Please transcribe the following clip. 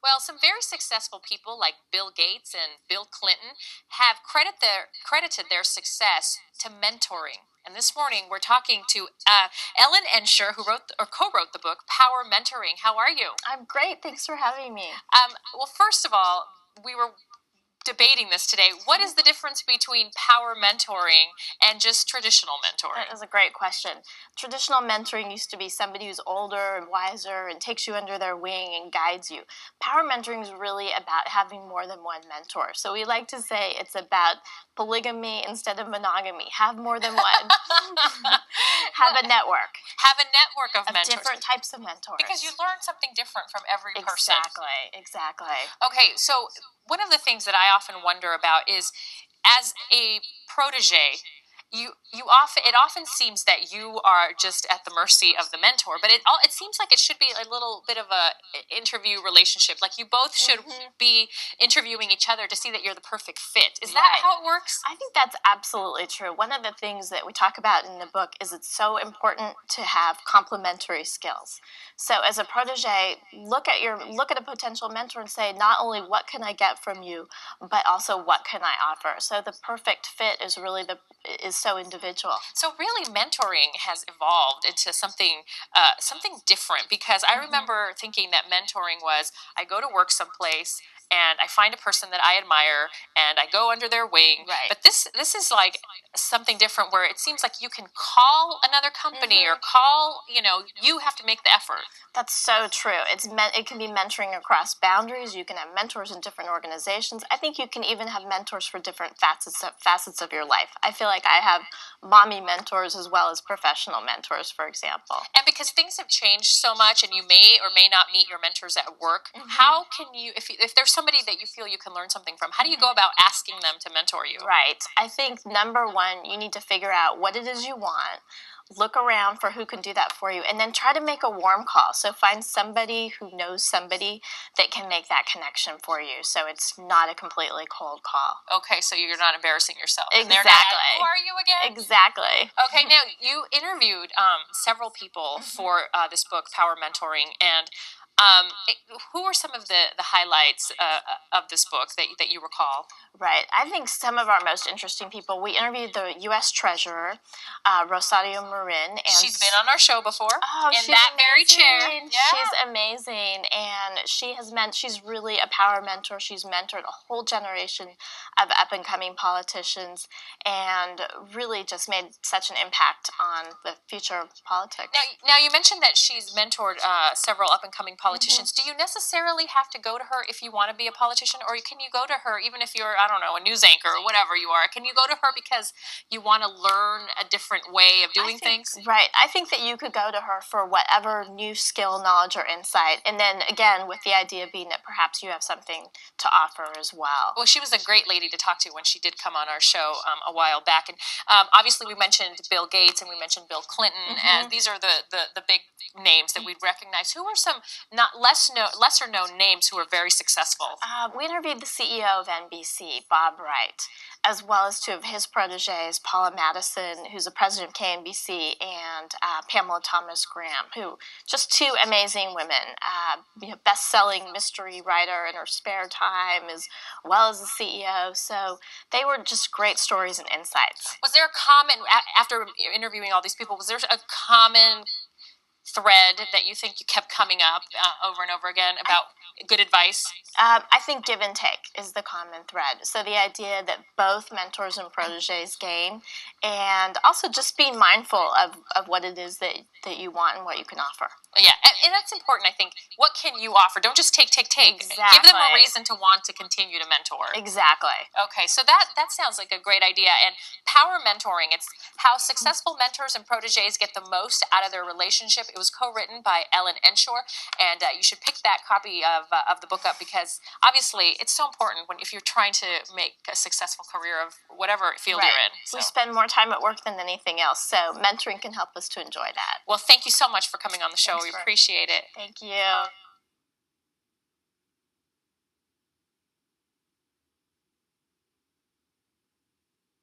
Well, some very successful people like Bill Gates and Bill Clinton have credited their success to mentoring. And this morning we're talking to Ellen Ensher, who wrote or co-wrote the book Power Mentoring. How are you? I'm great. Thanks for having me. Well, first of all, we were debating this today. What is the difference between power mentoring and just traditional mentoring? That is a great question. Traditional mentoring used to be somebody who's older and wiser and takes you under their wing and guides you. Power mentoring is really about having more than one mentor. So we like to say it's about polygamy instead of monogamy. Have more than one. Have a network. Have a network of mentors. Different types of mentors. Because you learn something different from every person. Exactly. Okay, so one of the things that I often wonder about is, as a protege, it often seems that you are just at the mercy of the mentor, but it seems like it should be a little bit of a interview relationship. Like you both should be interviewing each other to see that you're the perfect fit. Is that how it works? I think that's absolutely true. One of the things that we talk about in the book is it's so important to have complementary skills. So as a protege, look at a potential mentor and say, not only what can I get from you, but also what can I offer. So the perfect fit is really so individual. So really, mentoring has evolved into something different, because I remember thinking that mentoring was, I go to work someplace and I find a person that I admire and I go under their wing. Right. But this is like something different, where it seems like you can call another company or call, you have to make the effort. That's so true. It can be mentoring across boundaries. You can have mentors in different organizations. I think you can even have mentors for different facets of your life. I feel like I have mommy mentors as well as professional mentors, for example. And because things have changed so much, and you may or may not meet your mentors at work, how can you, if there's somebody that you feel you can learn something from, how do you go about asking them to mentor you? Right. I think number one, you need to figure out what it is you want. Look around for who can do that for you, and then try to make a warm call. So find somebody who knows somebody that can make that connection for you, so it's not a completely cold call. Okay, so you're not embarrassing yourself. Exactly. Who are you again? Exactly. Okay, now you interviewed several people for this book, Power Mentoring, and who are some of the highlights of this book that you recall? Right. I think some of our most interesting people, we interviewed the U.S. Treasurer, Rosario Marin. And she's been on our show before. Oh, in that very chair. Yeah. She's amazing, and she's really a power mentor. She's mentored a whole generation of up-and-coming politicians and really just made such an impact on the future of politics. Now you mentioned that she's mentored several up-and-coming politicians. Do you necessarily have to go to her if you want to be a politician, or can you go to her even if you're, I don't know, a news anchor or whatever you are? Can you go to her because you want to learn a different way of doing things? Right. I think that you could go to her for whatever new skill, knowledge, or insight, and then again with the idea being that perhaps you have something to offer as well. Well, she was a great lady to talk to when she did come on our show a while back, and obviously we mentioned Bill Gates and we mentioned Bill Clinton, and these are the big names that we'd recognize. Who are some lesser known names who are very successful? We interviewed the CEO of NBC, Bob Wright, as well as two of his proteges, Paula Madison, who's the president of KNBC, and Pamela Thomas Graham, who just two amazing women, best-selling mystery writer in her spare time, as well as the CEO. So they were just great stories and insights. Was there a common, after interviewing all these people, was there a common thread that you think you kept coming up over and over again about good advice? I think give and take is the common thread. So the idea that both mentors and proteges gain, and also just being mindful of what it is that you want and what you can offer. Yeah, and that's important, I think. What can you offer? Don't just take. Exactly. Give them a reason to want to continue to mentor. Exactly. Okay, so that sounds like a great idea. And power mentoring, it's how successful mentors and proteges get the most out of their relationship. It was co-written by Ellen Ensher, and you should pick that copy of the book up, because obviously it's so important if you're trying to make a successful career of whatever field you're in. So. We spend more time at work than anything else, so mentoring can help us to enjoy that. Well, thank you so much for coming on the show. We appreciate it. Thank you.